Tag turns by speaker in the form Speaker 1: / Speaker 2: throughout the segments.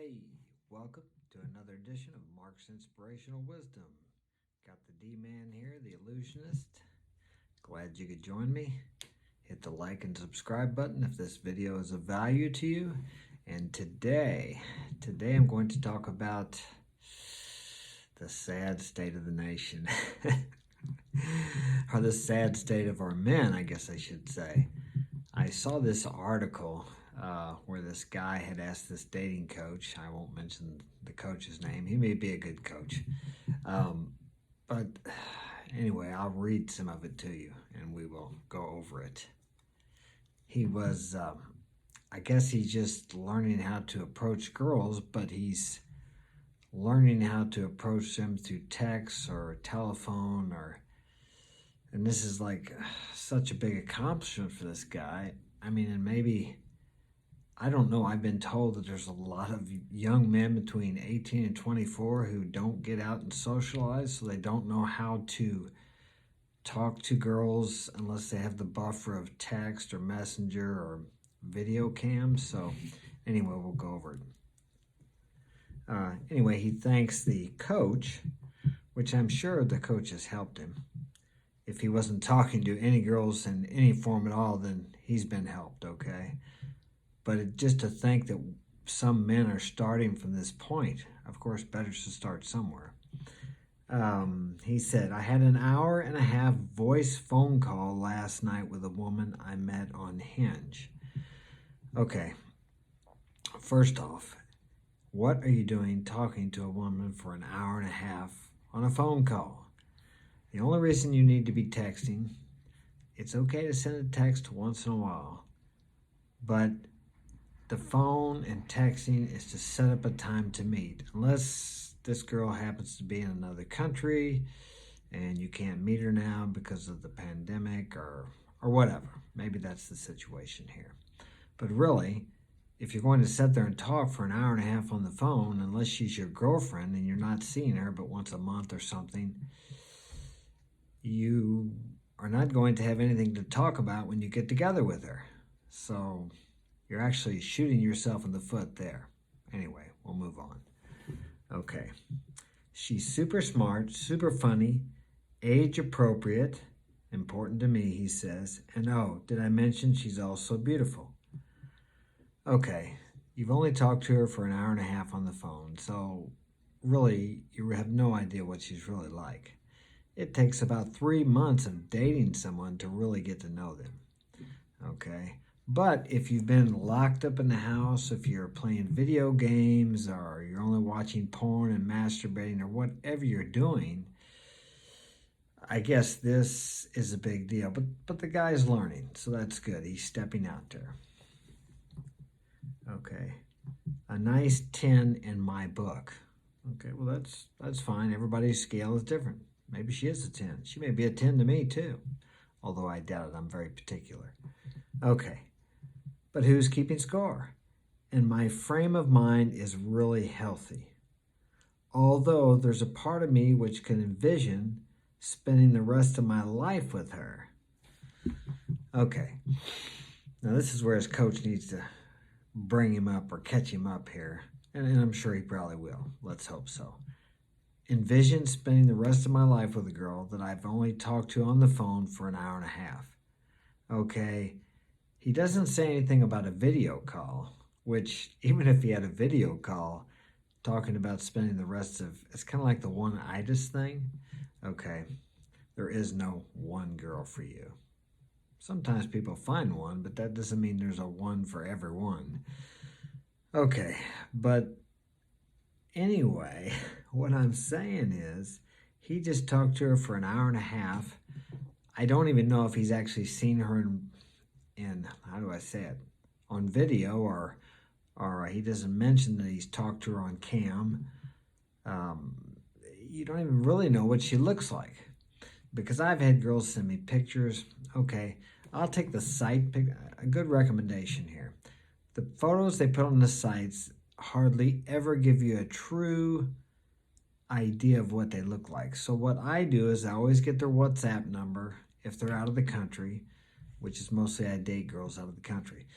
Speaker 1: Hey, welcome to another edition of Mark's Inspirational Wisdom. Got the D-Man here, the illusionist. Glad you could join me. Hit the like and subscribe button if this video is of value to you. And today I'm going to talk about the sad state of the nation. Or the sad state of our men, I guess I should say. I saw this article where this guy had asked this dating coach, I won't mention the coach's name, he may be a good coach, but anyway, I'll read some of it to you and we will go over it. He was, I guess he's just learning how to approach girls, but he's learning how to approach them through text or telephone and this is like such a big accomplishment for this guy. I mean, and maybe, I don't know, I've been told that there's a lot of young men between 18 and 24 who don't get out and socialize, so they don't know how to talk to girls unless they have the buffer of text or messenger or video cams. So anyway, we'll go over it. Anyway, he thanks the coach, which I'm sure the coach has helped him. If he wasn't talking to any girls in any form at all, then he's been helped, okay? But just to think that some men are starting from this point, of course, better to start somewhere. He said, I had an hour and a half voice phone call last night with a woman I met on Hinge. Okay, first off, what are you doing talking to a woman for an hour and a half on a phone call? The only reason you need to be texting, it's okay to send a text once in a while, but the phone and texting is to set up a time to meet. Unless this girl happens to be in another country and you can't meet her now because of the pandemic or whatever. Maybe that's the situation here. But really, if you're going to sit there and talk for an hour and a half on the phone, unless she's your girlfriend and you're not seeing her but once a month or something, you are not going to have anything to talk about when you get together with her. So you're actually shooting yourself in the foot there. Anyway, we'll move on. Okay. She's super smart, super funny, age appropriate, important to me, he says. And oh, did I mention she's also beautiful? Okay, you've only talked to her for an hour and a half on the phone, so really you have no idea what she's really like. It takes about 3 months of dating someone to really get to know them, okay? But if you've been locked up in the house, if you're playing video games, or you're only watching porn and masturbating, or whatever you're doing, I guess this is a big deal. But the guy's learning, so that's good. He's stepping out there. Okay, a nice 10 in my book. Okay, well that's fine. Everybody's scale is different. Maybe she is a 10. She may be a 10 to me too, although I doubt it. I'm very particular. Okay, but who's keeping score? And my frame of mind is really healthy. Although there's a part of me which can envision spending the rest of my life with her. Okay, now this is where his coach needs to bring him up or catch him up here. And I'm sure he probably will. Let's hope so. Envision spending the rest of my life with a girl that I've only talked to on the phone for an hour and a half. Okay, he doesn't say anything about a video call, which even if he had a video call, talking about spending the rest of, it's kind of like the one-itis thing. Okay, there is no one girl for you. Sometimes people find one, but that doesn't mean there's a one for everyone. Okay, but anyway, what I'm saying is he just talked to her for an hour and a half. I don't even know if he's actually seen her in how do I say it, on video, or he doesn't mention that he's talked to her on cam. You don't even really know what she looks like, because I've had girls send me pictures. Okay, I'll take the site pic. A good recommendation here. The photos they put on the sites hardly ever give you a true idea of what they look like. So what I do is I always get their WhatsApp number if they're out of the country, which is mostly I date girls out of the country.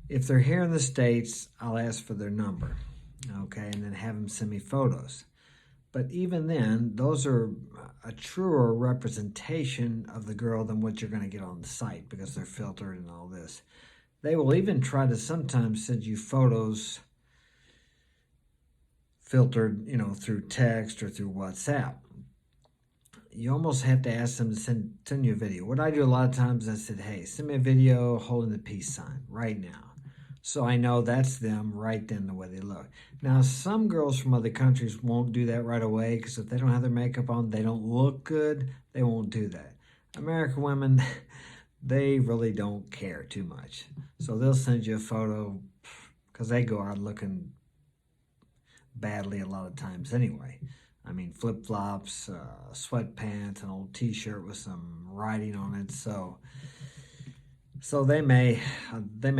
Speaker 1: If they're here in the States, I'll ask for their number. okay, and then have them send me photos. But even then, those are a truer representation of the girl than what you're going to get on the site because they're filtered and all this. They will even try to sometimes send you photos filtered, through text or through WhatsApp. You almost have to ask them to send you a video. What I do a lot of times, I said, hey, send me a video holding the peace sign right now. So I know that's them right then the way they look. Now, some girls from other countries won't do that right away because if they don't have their makeup on, they don't look good, they won't do that. American women, they really don't care too much. So they'll send you a photo because they go out looking badly a lot of times anyway. I mean, flip-flops, sweatpants, an old t-shirt with some writing on it. So they may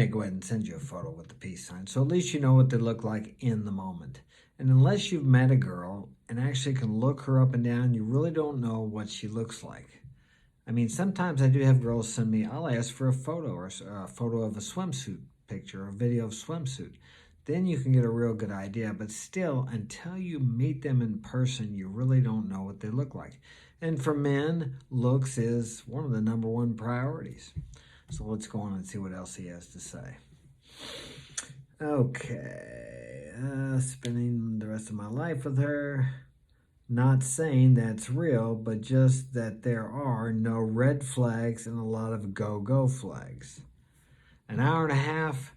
Speaker 1: go ahead and send you a photo with the peace sign. So at least you know what they look like in the moment. And unless you've met a girl and actually can look her up and down, you really don't know what she looks like. I mean, sometimes I do have girls send me, I'll ask for a photo or a photo of a swimsuit picture or a video of swimsuit. Then you can get a real good idea. But still, until you meet them in person, you really don't know what they look like. And for men, looks is one of the number one priorities. So let's go on and see what else he has to say. Okay, spending the rest of my life with her. Not saying that's real, but just that there are no red flags and a lot of go-go flags. An hour and a half,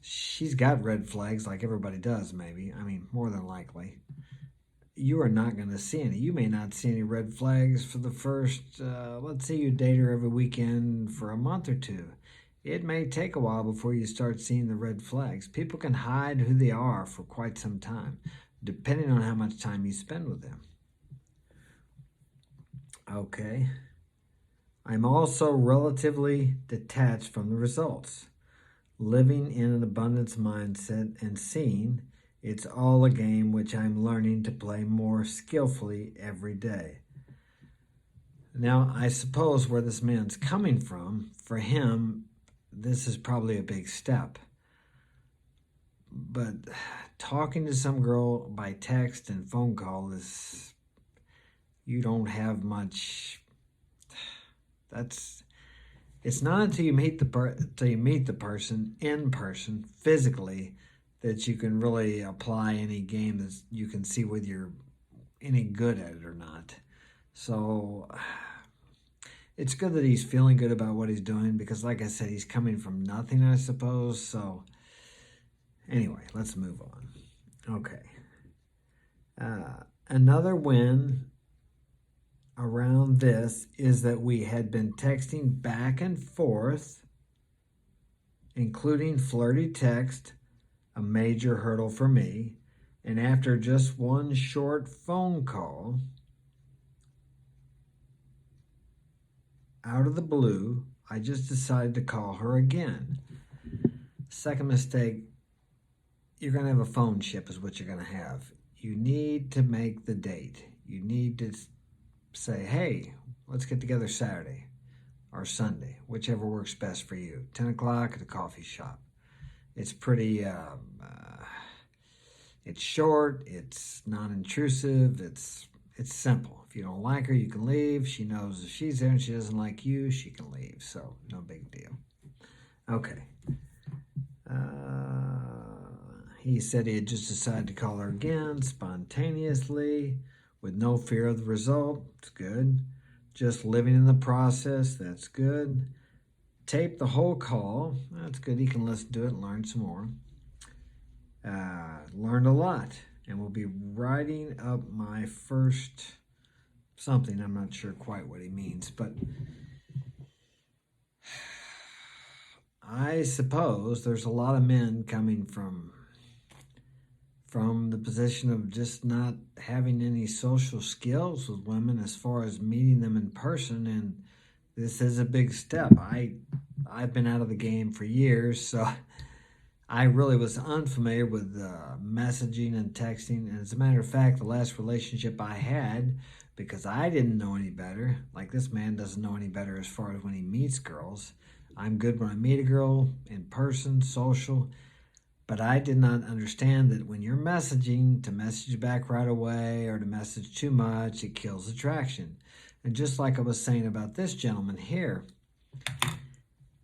Speaker 1: she's got red flags like everybody does, maybe. I mean, more than likely. You are not going to see any. You may not see any red flags for the first, let's say you date her every weekend for a month or two. It may take a while before you start seeing the red flags. People can hide who they are for quite some time, depending on how much time you spend with them. Okay. I'm also relatively detached from the results, living in an abundance mindset and seeing it's all a game which I'm learning to play more skillfully every day. Now, I suppose where this man's coming from, for him, this is probably a big step. But talking to some girl by text and phone call is, you don't have much. It's not until you meet the person in person physically that you can really apply any game that you can see whether you're any good at it or not. So it's good that he's feeling good about what he's doing because, like I said, he's coming from nothing, I suppose. So anyway, let's move on. Okay. Another win around this is that we had been texting back and forth, including flirty text, a major hurdle for me. And after just one short phone call, out of the blue, I just decided to call her again. Second mistake, you're going to have a phone ship is what you're going to have. You need to make the date. You need to say, hey, let's get together Saturday or Sunday, whichever works best for you. 10 o'clock at a coffee shop. It's pretty, it's short, it's non-intrusive, it's simple. If you don't like her, you can leave. She knows if she's there and she doesn't like you, she can leave. So no big deal. Okay. He said he had just decided to call her again spontaneously with no fear of the result. It's good. Just living in the process. That's good. Tape the whole call. That's good. He can listen to it and learn some more. Learned a lot. And we'll be writing up my first something. I'm not sure quite what he means, but I suppose there's a lot of men coming from the position of just not having any social skills with women as far as meeting them in person, and this is a big step. I've been out of the game for years, so I really was unfamiliar with messaging and texting. And as a matter of fact, the last relationship I had, because I didn't know any better, like this man doesn't know any better as far as when he meets girls. I'm good when I meet a girl in person, social, But I did not understand that when you're messaging, to message back right away or to message too much, it kills attraction. And just like I was saying about this gentleman here,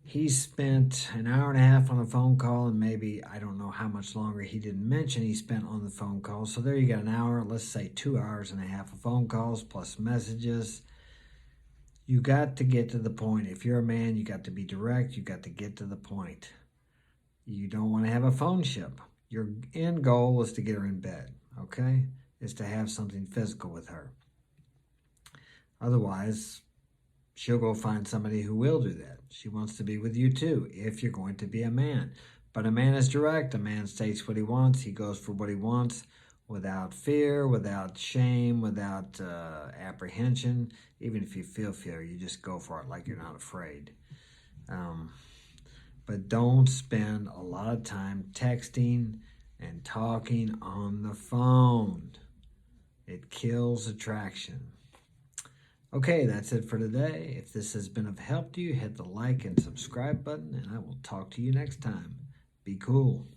Speaker 1: he spent an hour and a half on a phone call, and maybe, I don't know how much longer he didn't mention he spent on the phone call. So there you got an hour, let's say 2 hours and a half of phone calls plus messages. You got to get to the point. If you're a man, you got to be direct. You got to get to the point. You don't want to have a phone ship. Your end goal is to get her in bed, okay? Is to have something physical with her. Otherwise, she'll go find somebody who will do that. She wants to be with you too, if you're going to be a man. But a man is direct. A man states what he wants. He goes for what he wants without fear, without shame, without apprehension. Even if you feel fear, you just go for it like you're not afraid. But don't spend a lot of time texting and talking on the phone. It kills attraction. Okay, that's it for today. If this has been of help to you, hit the like and subscribe button, and I will talk to you next time. Be cool.